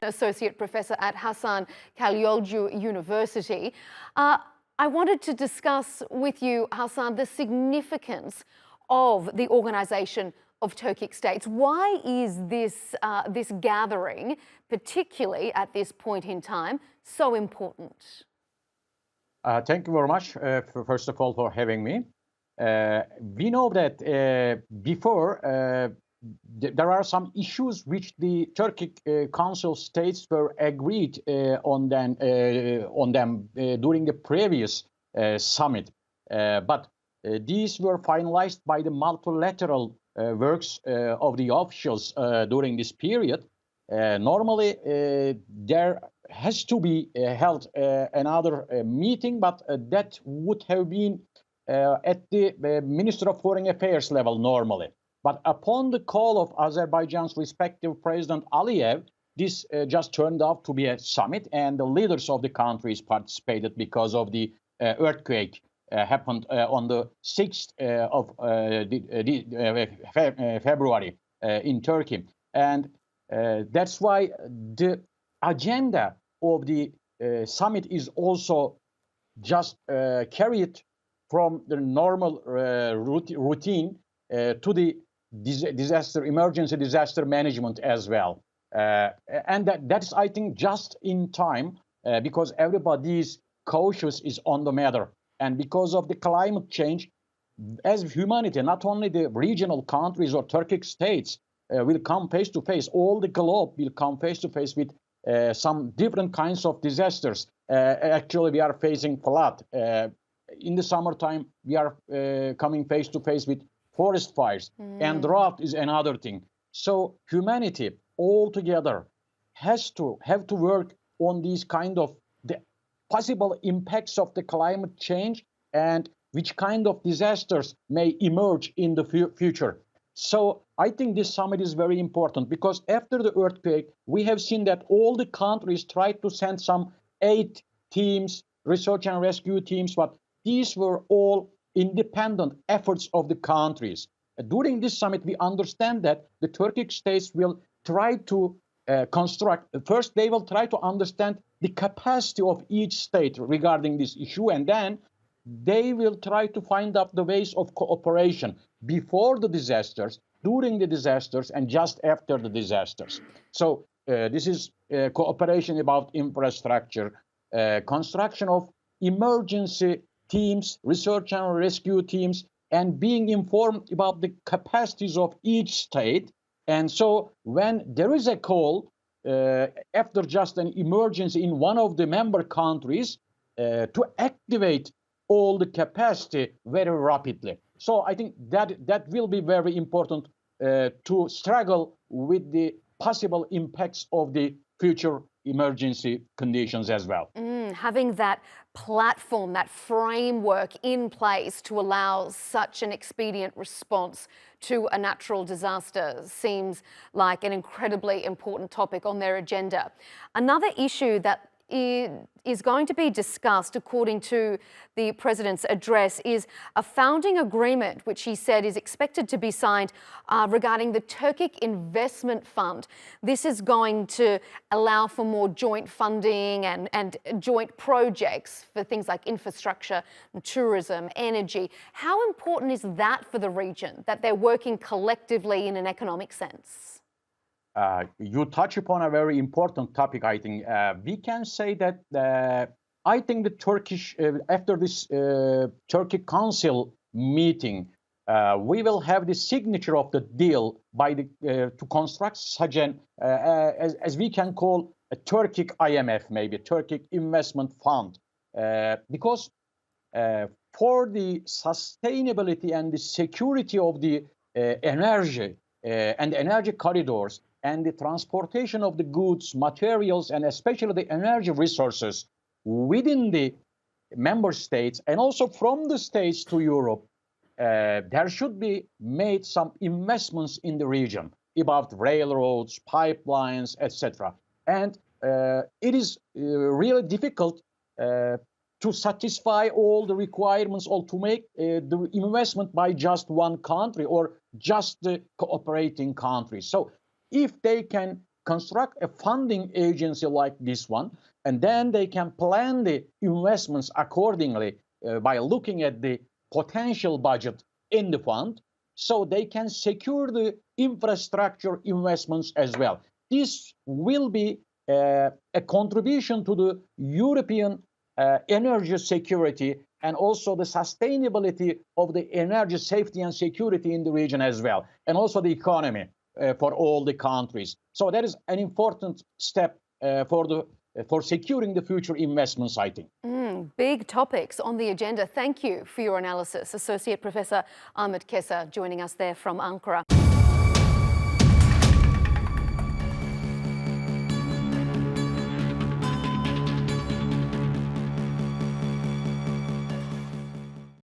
Associate Professor at Hasan Kalyoncu University. I wanted to discuss with you, Hasan, the significance of the Organization of Turkic States. Why is this gathering, particularly at this point in time, so important? Thank you very much, first of all, for having me. We know that before there are some issues which the Turkic Council states were agreed on them during the previous summit. But these were finalized by the multilateral works of the officials during this period. Normally, there has to be held another meeting, but that would have been at the Minister of Foreign Affairs level normally. But upon the call of Azerbaijan's respective President Aliyev, this just turned out to be a summit, and the leaders of the countries participated because of the earthquake happened on the 6th of February in Turkey. And that's why the agenda of the summit is also just carried from the normal routine to the emergency disaster management as well. And that's, I think, just in time because everybody is cautious is on the matter. And because of the climate change, as humanity, not only the regional countries or Turkic states will come face to face, all the globe will come face to face with some different kinds of disasters. Actually, we are facing flood. In the summertime, we are coming face to face with forest fires, and drought is another thing. So humanity altogether have to work on these kind of the possible impacts of the climate change and which kind of disasters may emerge in the future. So I think this summit is very important because after the earthquake, we have seen that all the countries tried to send some aid teams, research and rescue teams, but these were all independent efforts of the countries. During this summit, we understand that the Turkic states will try to first they will try to understand the capacity of each state regarding this issue, and then they will try to find out the ways of cooperation before the disasters, during the disasters, and just after the disasters. So this is cooperation about infrastructure, construction of emergency teams, research and rescue teams, and being informed about the capacities of each state. And so when there is a call after just an emergency in one of the member countries to activate all the capacity very rapidly. So I think that will be very important to struggle with the possible impacts of the future emergency conditions as well. Having that platform, that framework in place to allow such an expedient response to a natural disaster seems like an incredibly important topic on their agenda. Another issue that is going to be discussed, according to the President's address, is a founding agreement, which he said is expected to be signed regarding the Turkic Investment Fund. This is going to allow for more joint funding and joint projects for things like infrastructure, tourism, energy. How important is that for the region, that they're working collectively in an economic sense? You touch upon a very important topic, I think. We can say that I think the Turkish, after this Turkic Council meeting, we will have the signature of the deal by to construct such an, as we can call a Turkic IMF, maybe Turkic Investment Fund, because for the sustainability and the security of the energy and energy corridors, and the transportation of the goods, materials, and especially the energy resources within the member states and also from the states to Europe, there should be made some investments in the region about railroads, pipelines, etc. And it is really difficult to satisfy all the requirements or to make the investment by just one country or just the cooperating countries. So if they can construct a funding agency like this one, and then they can plan the investments accordingly by looking at the potential budget in the fund, so they can secure the infrastructure investments as well. This will be a contribution to the European energy security and also the sustainability of the energy safety and security in the region as well, and also the economy for all the countries. So that is an important step for securing the future investments, I think. Big topics on the agenda. Thank you for your analysis. Associate Professor Ahmet Keser joining us there from Ankara.